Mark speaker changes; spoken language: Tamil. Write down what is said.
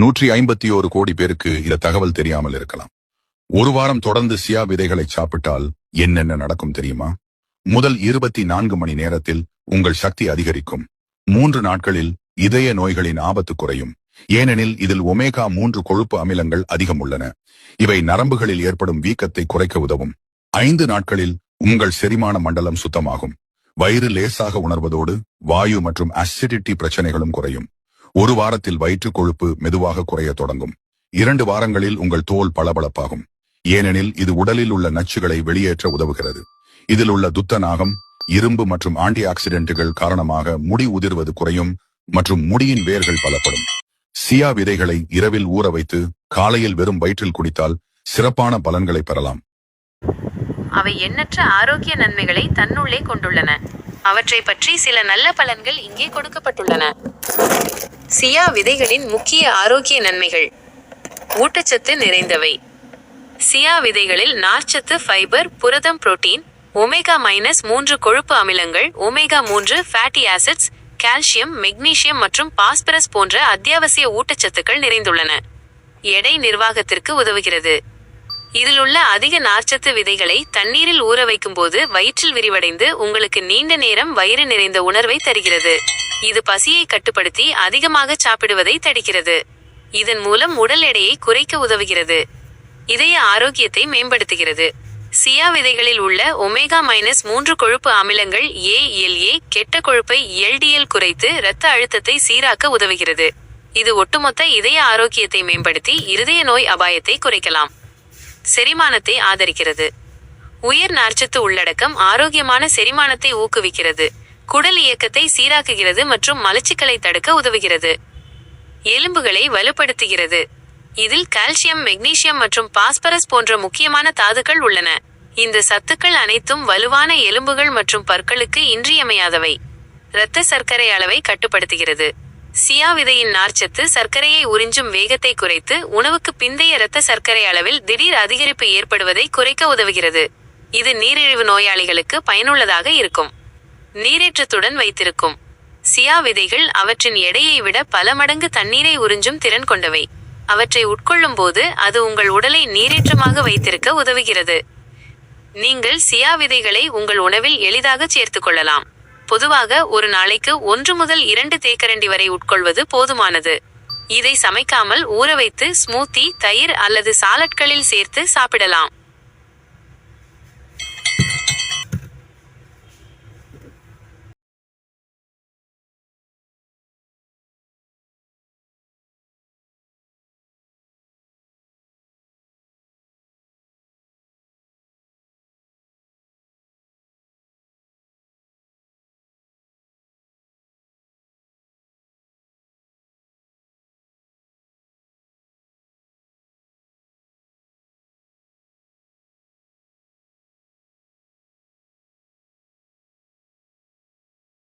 Speaker 1: 151 கோடி பேருக்கு இந்த தகவல் தெரியாமல் இருக்கலாம். ஒரு வாரம் தொடர்ந்து சியா விதைகளை சாப்பிட்டால் என்னென்ன நடக்கும் தெரியுமா? முதல் 24 மணி நேரத்தில் உங்கள் சக்தி அதிகரிக்கும். 3 நாட்களில் இதய நோய்களின் ஆபத்து குறையும். ஏனெனில் இதில் ஒமேகா 3 கொழுப்பு அமிலங்கள் அதிகம் உள்ளன. இவை நரம்புகளில் ஏற்படும் வீக்கத்தை குறைக்க உதவும். 5 நாட்களில் உங்கள் செரிமான மண்டலம் சுத்தமாகும். வயிறு லேசாக உணர்வதோடு வாயு மற்றும் அசிடிட்டி பிரச்சனைகளும் குறையும். 1 வாரத்தில் வயிற்று கொழுப்பு மெதுவாக குறைய தொடங்கும். 2 வாரங்களில் உங்கள் தோல் பளபளப்பாகும். ஏனெனில் இது உடலில் உள்ள நச்சுகளை வெளியேற்ற உதவுகிறது. இதில் உள்ள துத்தநாகம், இரும்பு மற்றும் ஆன்டி ஆக்சிடென்ட்டுகள் காரணமாக முடி உதிர்வது குறையும் மற்றும் முடியின் வேர்கள் பலப்படும். சியா விதைகளை இரவில் ஊற வைத்து காலையில் வெறும் வயிற்றில் குடித்தால் சிறப்பான பலன்களை பெறலாம்.
Speaker 2: அவை எண்ணற்ற ஆரோக்கிய நன்மைகளை தன்னுள்ளே கொண்டுள்ளன. அவற்றை பற்றி சில நல்ல பலன்கள் இங்கே கொடுக்கப்பட்டுள்ளன. சியா விதைகளின் முக்கிய ஆரோக்கிய நன்மைகள். ஊட்டச்சத்து நிறைந்தவை. சியா விதைகளில் நார்ச்சத்து, ஃபைபர், புரதம், புரோட்டீன், ஒமேகா-3 கொழுப்பு அமிலங்கள், ஒமேகா-3 ஃபேட்டி ஆசிட்ஸ், கால்சியம், மெக்னீசியம் மற்றும் பாஸ்பரஸ் போன்ற அத்தியாவசிய ஊட்டச்சத்துக்கள் நிறைந்துள்ளன. எடை நிர்வாகத்திற்கு உதவுகிறது. இதில் உள்ள அதிக நார்ச்சத்து விதைகளை தண்ணீரில் ஊற வைக்கும் போது வயிற்றில் விரிவடைந்து உங்களுக்கு நீண்ட நேரம் வயிறு நிறைந்த உணர்வை தருகிறது. இது பசியை கட்டுப்படுத்தி அதிகமாக சாப்பிடுவதை தடுக்கிறது. இதன் மூலம் உடல் எடையை குறைக்க உதவுகிறது. இதய ஆரோக்கியத்தை மேம்படுத்துகிறது. சியா விதைகளில் உள்ள ஒமேகா-3 கொழுப்பு அமிலங்கள் ALA கெட்ட கொழுப்பை LDL குறைத்து இரத்த அழுத்தத்தை சீராக்க உதவுகிறது. இது ஒட்டுமொத்த இதய ஆரோக்கியத்தை மேம்படுத்தி இருதய நோய் அபாயத்தை குறைக்கலாம். செரிமானத்தை ஆதரிக்கிறது. உயர் நார்ச்சத்து உள்ளடக்கம் ஆரோக்கியமான செரிமானத்தை ஊக்குவிக்கிறது. குடல் இயக்கத்தை சீராக்குகிறது மற்றும் மலச்சிக்கலை தடுக்க உதவுகிறது. எலும்புகளை வலுப்படுத்துகிறது. இதில் கால்சியம், மெக்னீசியம் மற்றும் பாஸ்பரஸ் போன்ற முக்கியமான தாதுக்கள் உள்ளன. இந்த சத்துக்கள் அனைத்தும் வலுவான எலும்புகள் மற்றும் பற்களுக்கு இன்றியமையாதவை. இரத்த சர்க்கரை அளவை கட்டுப்படுத்துகிறது. சியா விதையின் நார்ச்சத்து சர்க்கரையை உறிஞ்சும் வேகத்தை குறைத்து உணவுக்கு பிந்தைய இரத்த சர்க்கரை அளவில் திடீர் அதிகரிப்பு ஏற்படுவதை குறைக்க உதவுகிறது. இது நீரிழிவு நோயாளிகளுக்கு பயனுள்ளதாக இருக்கும். நீரேற்றத்துடன் வைத்திருக்கும். சியா விதைகள் அவற்றின் எடையை விட பல மடங்கு தண்ணீரை உறிஞ்சும் திறன் கொண்டவை. அவற்றை உட்கொள்ளும் போது அது உங்கள் உடலை நீரேற்றமாக வைத்திருக்க உதவுகிறது. நீங்கள் சியா விதைகளை உங்கள் உணவில் எளிதாக சேர்த்துக் கொள்ளலாம். பொதுவாக ஒரு நாளைக்கு 1 முதல் 2 தேக்கரண்டி வரை உட்கொள்வது போதுமானது. இதை சமைக்காமல் ஊற வைத்து ஸ்மூத்தி, தயிர் அல்லது சாலட்களில் சேர்த்து சாப்பிடலாம்.